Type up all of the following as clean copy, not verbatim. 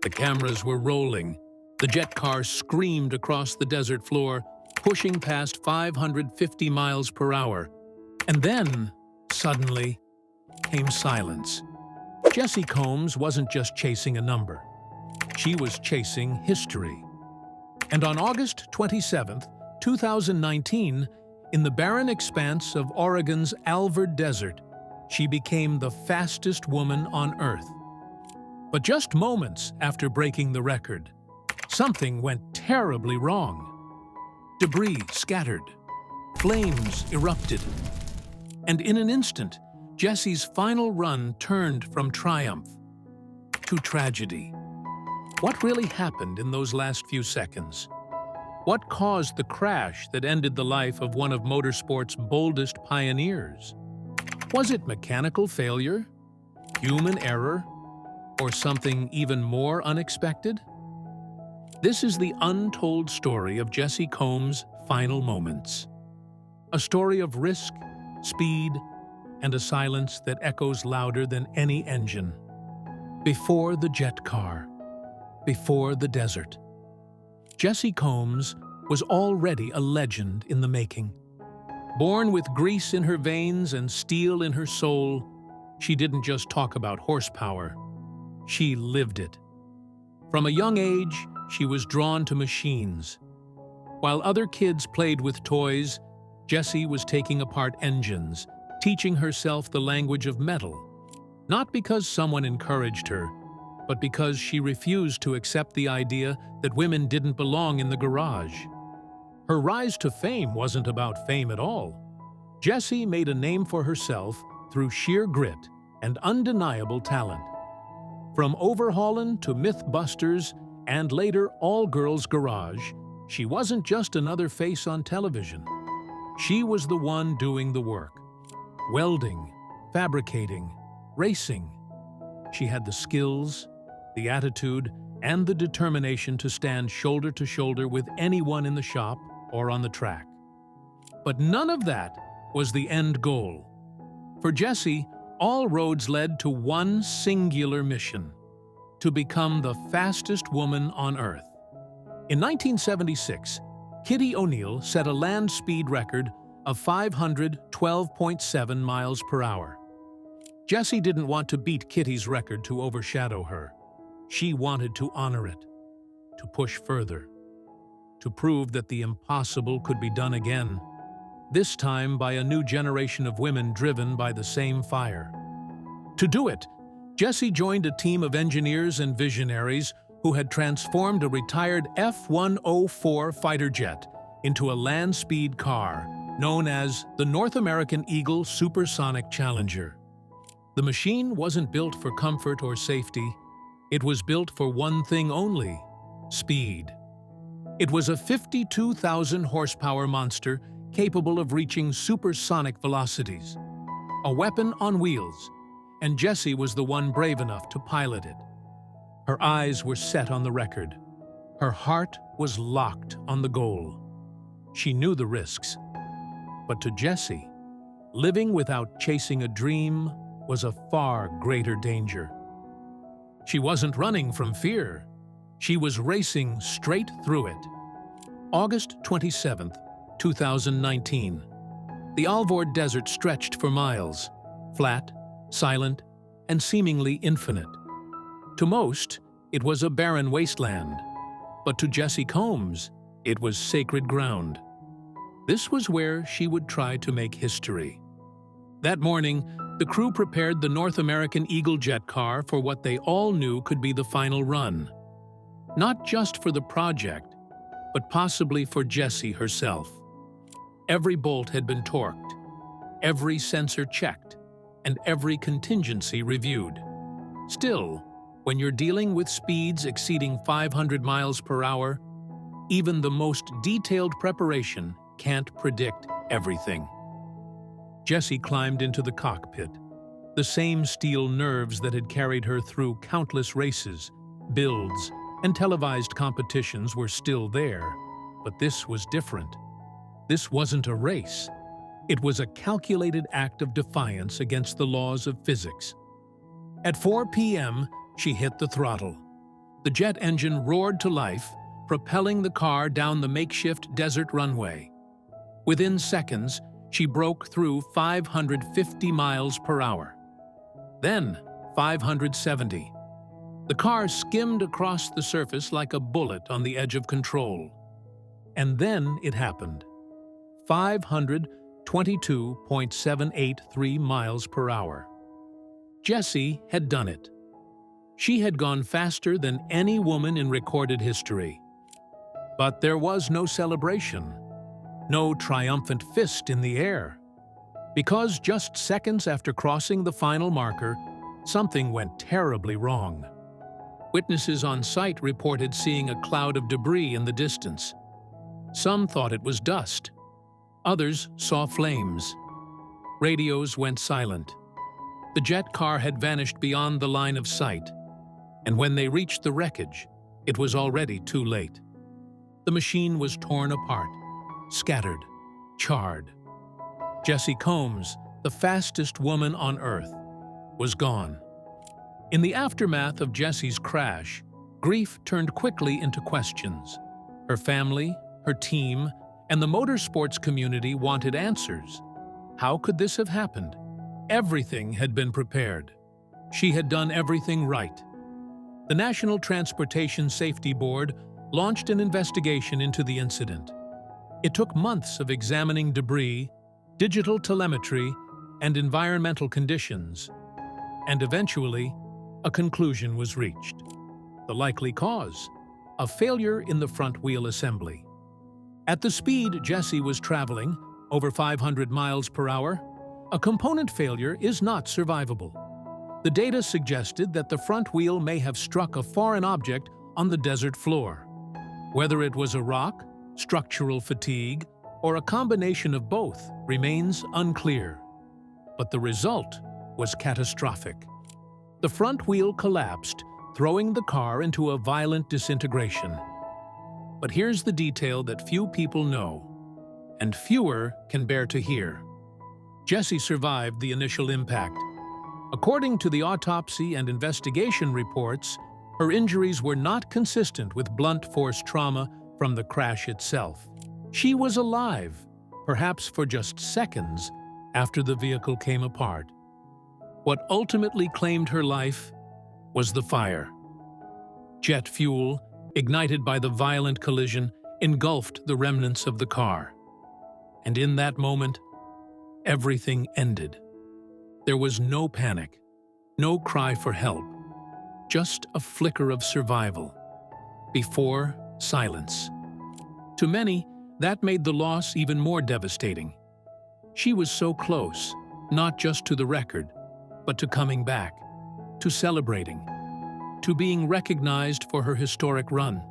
The cameras were rolling. The jet car screamed across the desert floor, pushing past 550 miles per hour. And then, suddenly, came silence. Jessi Combs wasn't just chasing a number. She was chasing history. And on August 27, 2019, in the barren expanse of Oregon's Alvord Desert, she became the fastest woman on Earth. But just moments after breaking the record, something went terribly wrong. Debris scattered, flames erupted, and in an instant, Jessi's final run turned from triumph to tragedy. What really happened in those last few seconds? What caused the crash that ended the life of one of motorsports' boldest pioneers? Was it mechanical failure, human error, or something even more unexpected? This is the untold story of Jessi Combs' final moments. A story of risk, speed, and a silence that echoes louder than any engine. Before the jet car, before the desert, Jessi Combs was already a legend in the making. Born with grease in her veins and steel in her soul, she didn't just talk about horsepower. She lived it. From a young age, she was drawn to machines. While other kids played with toys, Jessi was taking apart engines, teaching herself the language of metal. Not because someone encouraged her, but because she refused to accept the idea that women didn't belong in the garage. Her rise to fame wasn't about fame at all. Jessi made a name for herself through sheer grit and undeniable talent. From Overhauling to Mythbusters and later All-Girls Garage, she wasn't just another face on television. She was the one doing the work. Welding, fabricating, racing. She had the skills, the attitude, and the determination to stand shoulder to shoulder with anyone in the shop or on the track. But none of that was the end goal. For Jessi, all roads led to one singular mission: to become the fastest woman on Earth. In 1976, Kitty O'Neill set a land speed record of 512.7 miles per hour. Jessi didn't want to beat Kitty's record to overshadow her. She wanted to honor it, to push further, to prove that the impossible could be done again, this time by a new generation of women driven by the same fire. To do it, Jessi joined a team of engineers and visionaries who had transformed a retired F-104 fighter jet into a land speed car known as the North American Eagle Supersonic Challenger. The machine wasn't built for comfort or safety. It was built for one thing only: speed. It was a 52,000 horsepower monster capable of reaching supersonic velocities. A weapon on wheels, and Jessi was the one brave enough to pilot it. Her eyes were set on the record. Her heart was locked on the goal. She knew the risks. But to Jessi, living without chasing a dream was a far greater danger. She wasn't running from fear. She was racing straight through it. August 27, 2019. The Alvord Desert stretched for miles, flat, silent, and seemingly infinite. To most, it was a barren wasteland, but to Jessi Combs, it was sacred ground. This was where she would try to make history. That morning, the crew prepared the North American Eagle jet car for what they all knew could be the final run. Not just for the project, but possibly for Jessi herself. Every bolt had been torqued, every sensor checked, and every contingency reviewed. Still, when you're dealing with speeds exceeding 500 miles per hour, even the most detailed preparation can't predict everything. Jessi climbed into the cockpit. The same steel nerves that had carried her through countless races, builds, and televised competitions were still there. But this was different. This wasn't a race. It was a calculated act of defiance against the laws of physics. At 4 p.m., she hit the throttle. The jet engine roared to life, propelling the car down the makeshift desert runway. Within seconds, she broke through 550 miles per hour. Then, 570. The car skimmed across the surface like a bullet on the edge of control. And then it happened. 522.783 miles per hour. Jessi had done it. She had gone faster than any woman in recorded history. But there was no celebration, no triumphant fist in the air. Because just seconds after crossing the final marker, something went terribly wrong. Witnesses on site reported seeing a cloud of debris in the distance. Some thought it was dust. Others saw flames. Radios went silent. The jet car had vanished beyond the line of sight, and when they reached the wreckage, it was already too late. The machine was torn apart, scattered, charred. Jessi Combs, the fastest woman on Earth, was gone. In the aftermath of Jessi's crash, grief turned quickly into questions. Her family, her team, and the motorsports community wanted answers. How could this have happened? Everything had been prepared. She had done everything right. The National Transportation Safety Board launched an investigation into the incident. It took months of examining debris, digital telemetry, and environmental conditions. And eventually, a conclusion was reached. The likely cause: a failure in the front wheel assembly. At the speed Jessi was traveling, over 500 miles per hour, a component failure is not survivable. The data suggested that the front wheel may have struck a foreign object on the desert floor. Whether it was a rock, structural fatigue, or a combination of both remains unclear. But the result was catastrophic. The front wheel collapsed, throwing the car into a violent disintegration. But here's the detail that few people know, and fewer can bear to hear. Jessi survived the initial impact. According to the autopsy and investigation reports, her injuries were not consistent with blunt force trauma from the crash itself. She was alive, perhaps for just seconds, after the vehicle came apart. What ultimately claimed her life was the fire. Jet fuel, ignited by the violent collision, engulfed the remnants of the car. And in that moment, everything ended. There was no panic, no cry for help, just a flicker of survival. Before silence. To many, that made the loss even more devastating. She was so close, not just to the record, but to coming back, to celebrating, to being recognized for her historic run.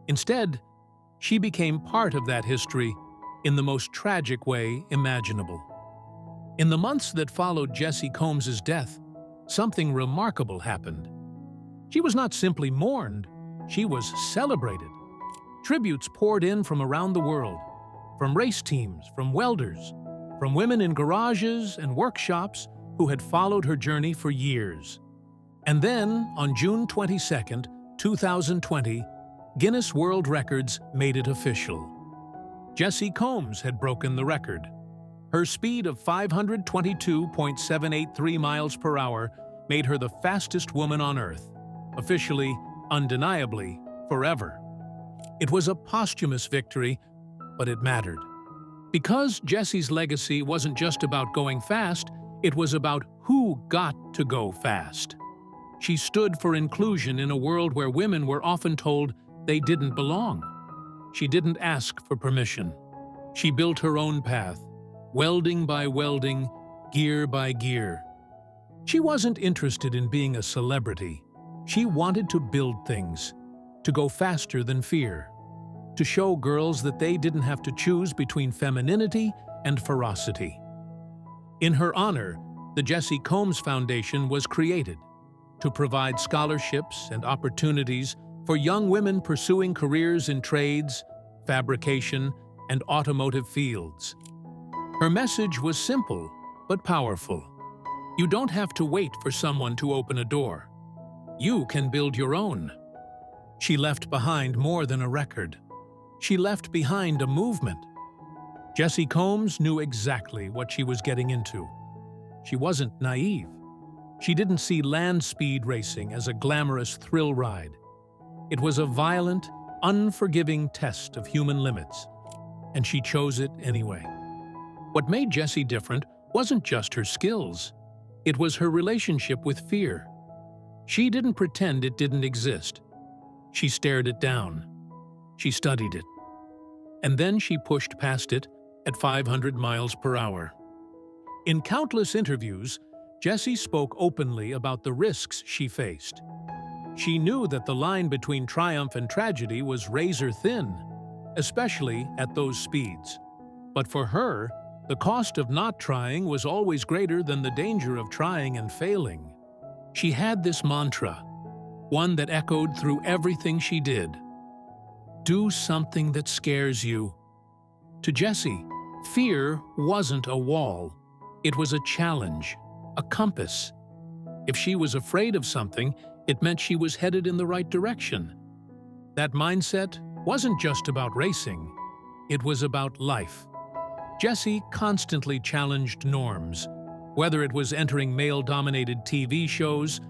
Instead, she became part of that history in the most tragic way imaginable. In the months that followed Jessi Combs' death, something remarkable happened. She was not simply mourned, she was celebrated. Tributes poured in from around the world, from race teams, from welders, from women in garages and workshops who had followed her journey for years. And then, on June 22, 2020, Guinness World Records made it official. Jessi Combs had broken the record. Her speed of 522.783 miles per hour made her the fastest woman on Earth, officially, undeniably, forever. It was a posthumous victory, but it mattered. Because Jessi's legacy wasn't just about going fast, it was about who got to go fast. She stood for inclusion in a world where women were often told they didn't belong. She didn't ask for permission. She built her own path, welding by welding, gear by gear. She wasn't interested in being a celebrity. She wanted to build things, to go faster than fear, to show girls that they didn't have to choose between femininity and ferocity. In her honor, the Jessi Combs Foundation was created to provide scholarships and opportunities for young women pursuing careers in trades, fabrication, and automotive fields. Her message was simple but powerful. You don't have to wait for someone to open a door. You can build your own. She left behind more than a record. She left behind a movement. Jessi Combs knew exactly what she was getting into. She wasn't naive. She didn't see land speed racing as a glamorous thrill ride. It was a violent, unforgiving test of human limits, and she chose it anyway. What made Jessi different wasn't just her skills. It was her relationship with fear. She didn't pretend it didn't exist. She stared it down. She studied it. And then she pushed past it at 500 miles per hour. In countless interviews, Jessi spoke openly about the risks she faced. She knew that the line between triumph and tragedy was razor thin, especially at those speeds. But for her, the cost of not trying was always greater than the danger of trying and failing. She had this mantra, one that echoed through everything she did. Do something that scares you. To Jessi, fear wasn't a wall. It was a challenge, a compass. If she was afraid of something, it meant she was headed in the right direction. That mindset wasn't just about racing. It was about life. Jessi constantly challenged norms, whether it was entering male-dominated TV shows,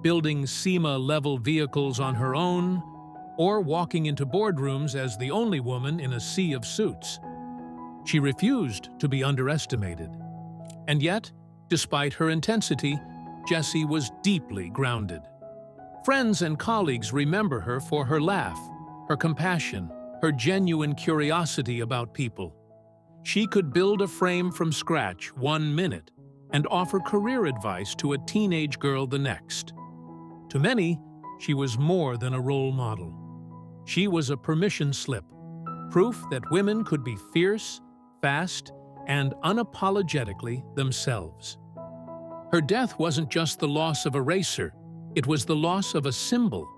building SEMA-level vehicles on her own, or walking into boardrooms as the only woman in a sea of suits. She refused to be underestimated. And yet, despite her intensity, Jessi was deeply grounded. Friends and colleagues remember her for her laugh, her compassion, her genuine curiosity about people. She could build a frame from scratch 1 minute and offer career advice to a teenage girl the next. To many, she was more than a role model. She was a permission slip, proof that women could be fierce, fast, and unapologetically themselves. Her death wasn't just the loss of a racer, it was the loss of a symbol.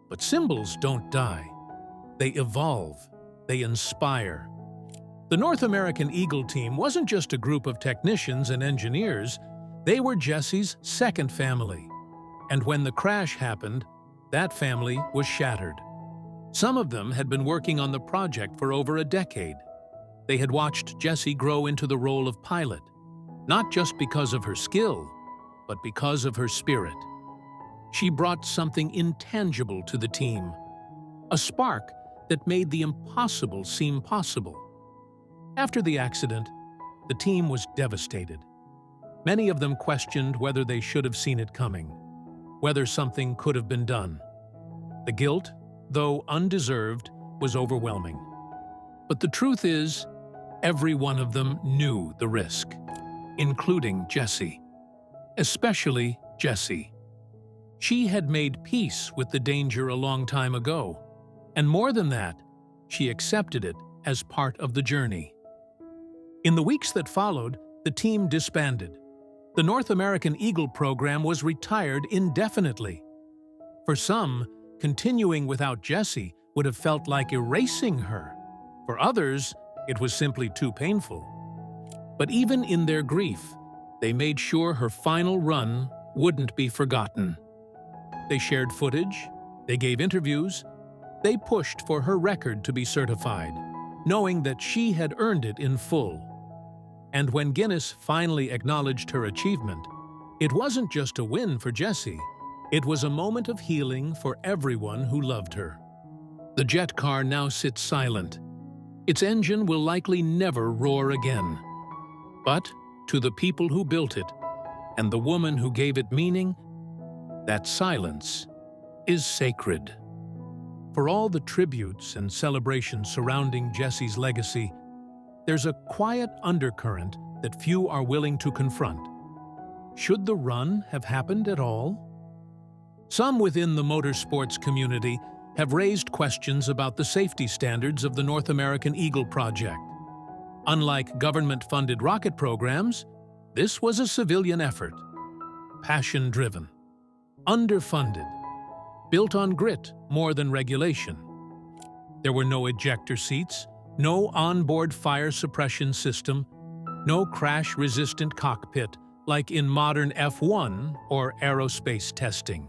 But symbols don't die. They evolve. They inspire. The North American Eagle team wasn't just a group of technicians and engineers. They were Jessi's second family. And when the crash happened, that family was shattered. Some of them had been working on the project for over a decade. They had watched Jessi grow into the role of pilot, not just because of her skill, but because of her spirit. She brought something intangible to the team, a spark that made the impossible seem possible. After the accident, the team was devastated. Many of them questioned whether they should have seen it coming, whether something could have been done. The guilt, though undeserved, was overwhelming. But the truth is, every one of them knew the risk, including Jessi. Especially Jessi. She had made peace with the danger a long time ago, and more than that, she accepted it as part of the journey. In the weeks that followed, the team disbanded. The North American Eagle program was retired indefinitely. For some, continuing without Jessi would have felt like erasing her. For others, it was simply too painful. But even in their grief, they made sure her final run wouldn't be forgotten. They shared footage, they gave interviews, they pushed for her record to be certified, knowing that she had earned it in full. And when Guinness finally acknowledged her achievement, it wasn't just a win for Jessi, it was a moment of healing for everyone who loved her. The jet car now sits silent. Its engine will likely never roar again. But to the people who built it, and the woman who gave it meaning, that silence is sacred. For all the tributes and celebrations surrounding Jessi's legacy, there's a quiet undercurrent that few are willing to confront. Should the run have happened at all? Some within the motorsports community have raised questions about the safety standards of the North American Eagle project. Unlike government-funded rocket programs, this was a civilian effort, passion-driven, underfunded, built on grit more than regulation. There were no ejector seats, no onboard fire suppression system, no crash-resistant cockpit like in modern F1 or aerospace testing.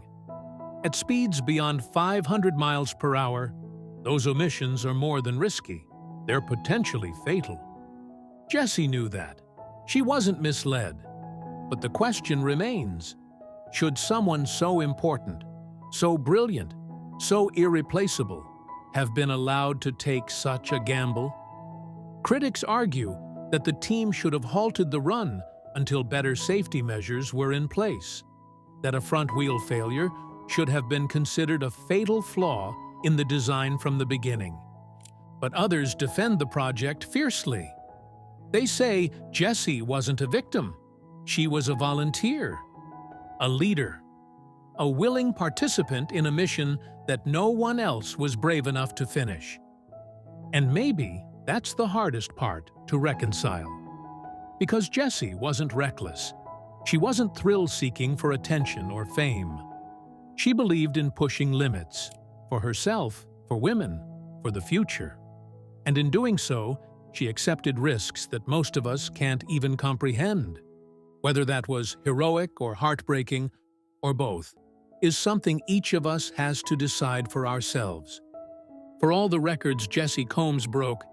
At speeds beyond 500 miles per hour, those omissions are more than risky. They're potentially fatal. Jessi knew that. She wasn't misled. But the question remains, should someone so important, so brilliant, so irreplaceable, have been allowed to take such a gamble? Critics argue that the team should have halted the run until better safety measures were in place, that a front-wheel failure should have been considered a fatal flaw in the design from the beginning. But others defend the project fiercely. They say Jessi wasn't a victim. She was a volunteer, a leader, a willing participant in a mission that no one else was brave enough to finish. And maybe that's the hardest part to reconcile. Because Jessi wasn't reckless. She wasn't thrill-seeking for attention or fame. She believed in pushing limits, for herself, for women, for the future. And in doing so, she accepted risks that most of us can't even comprehend. Whether that was heroic or heartbreaking, or both, is something each of us has to decide for ourselves. For all the records Jessi Combs broke,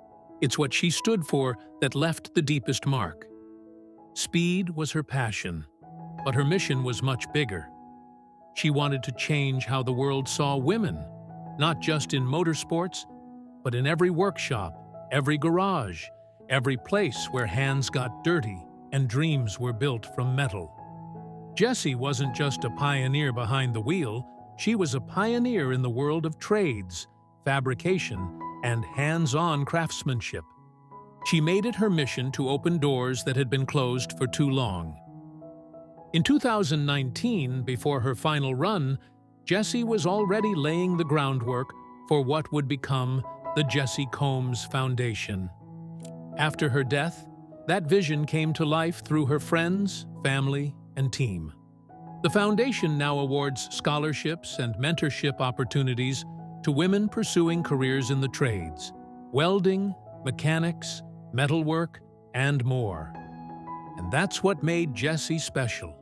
it's what she stood for that left the deepest mark. Speed was her passion, but her mission was much bigger. She wanted to change how the world saw women, not just in motorsports, but in every workshop, every garage, every place where hands got dirty and dreams were built from metal. Jessi wasn't just a pioneer behind the wheel, she was a pioneer in the world of trades, fabrication, and hands-on craftsmanship. She made it her mission to open doors that had been closed for too long. In 2019, before her final run, Jessi was already laying the groundwork for what would become the Jessi Combs Foundation. After her death, that vision came to life through her friends, family, and team. The foundation now awards scholarships and mentorship opportunities to women pursuing careers in the trades, welding, mechanics, metalwork, and more. And that's what made Jessi special.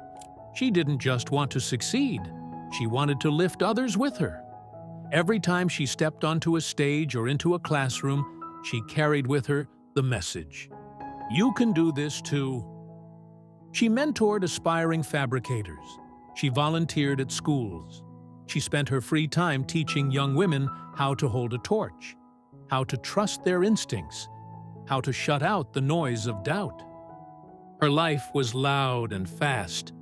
She didn't just want to succeed, she wanted to lift others with her. Every time she stepped onto a stage or into a classroom, she carried with her the message. You can do this too. She mentored aspiring fabricators. She volunteered at schools. She spent her free time teaching young women how to hold a torch, how to trust their instincts, how to shut out the noise of doubt. Her life was loud and fast,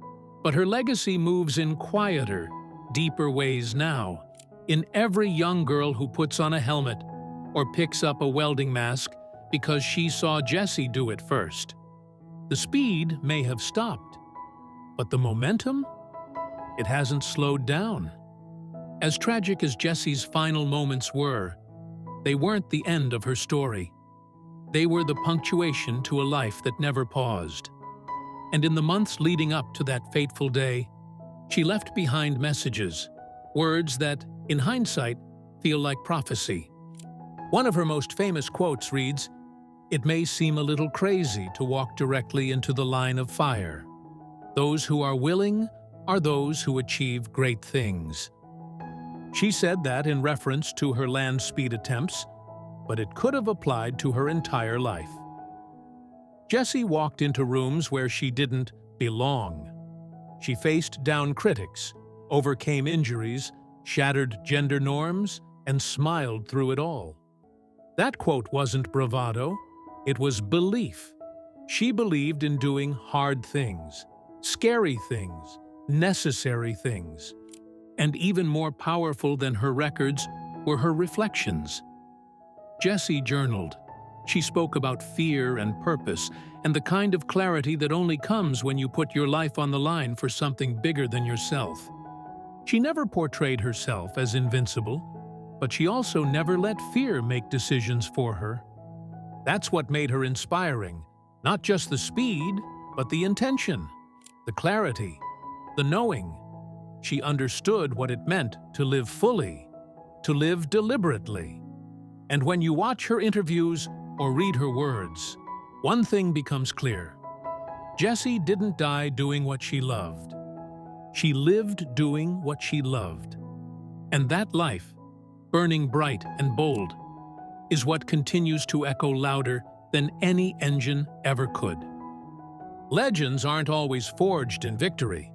but her legacy moves in quieter, deeper ways now, in every young girl who puts on a helmet or picks up a welding mask because she saw Jessi do it first. The speed may have stopped, but the momentum? It hasn't slowed down. As tragic as Jessi's final moments were, they weren't the end of her story. They were the punctuation to a life that never paused. And in the months leading up to that fateful day, she left behind messages, words that, in hindsight, feel like prophecy. One of her most famous quotes reads, "It may seem a little crazy to walk directly into the line of fire. Those who are willing are those who achieve great things." She said that in reference to her land speed attempts, but it could have applied to her entire life. Jessi walked into rooms where she didn't belong. She faced down critics, overcame injuries, shattered gender norms, and smiled through it all. That quote wasn't bravado, it was belief. She believed in doing hard things, scary things, necessary things. And even more powerful than her records were her reflections. Jessi journaled. She spoke about fear and purpose and the kind of clarity that only comes when you put your life on the line for something bigger than yourself. She never portrayed herself as invincible, but she also never let fear make decisions for her. That's what made her inspiring, not just the speed, but the intention, the clarity, the knowing. She understood what it meant to live fully, to live deliberately. And when you watch her interviews or read her words, one thing becomes clear. Jessi didn't die doing what she loved. She lived doing what she loved. And that life, burning bright and bold, is what continues to echo louder than any engine ever could. Legends aren't always forged in victory.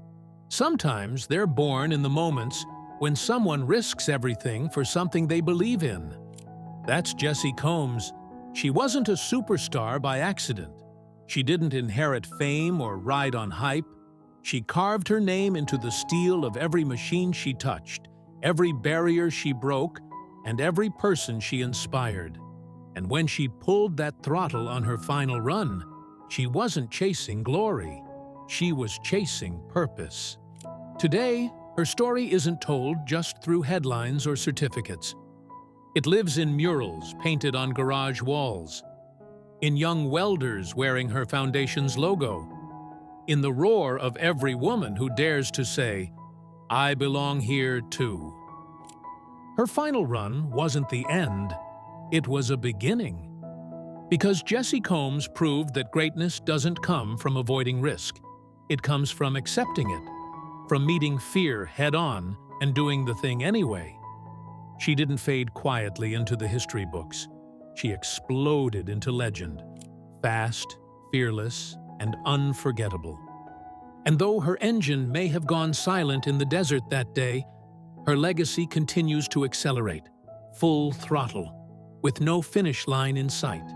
Sometimes they're born in the moments when someone risks everything for something they believe in. That's Jessi Combs. She wasn't a superstar by accident. She didn't inherit fame or ride on hype. She carved her name into the steel of every machine she touched, every barrier she broke, and every person she inspired. And when she pulled that throttle on her final run, she wasn't chasing glory. She was chasing purpose. Today, her story isn't told just through headlines or certificates. It lives in murals painted on garage walls, in young welders wearing her foundation's logo, in the roar of every woman who dares to say, "I belong here too." Her final run wasn't the end, it was a beginning. Because Jessi Combs proved that greatness doesn't come from avoiding risk. It comes from accepting it, from meeting fear head-on and doing the thing anyway. She didn't fade quietly into the history books. She exploded into legend, fast, fearless, and unforgettable. And though her engine may have gone silent in the desert that day, her legacy continues to accelerate, full throttle, with no finish line in sight.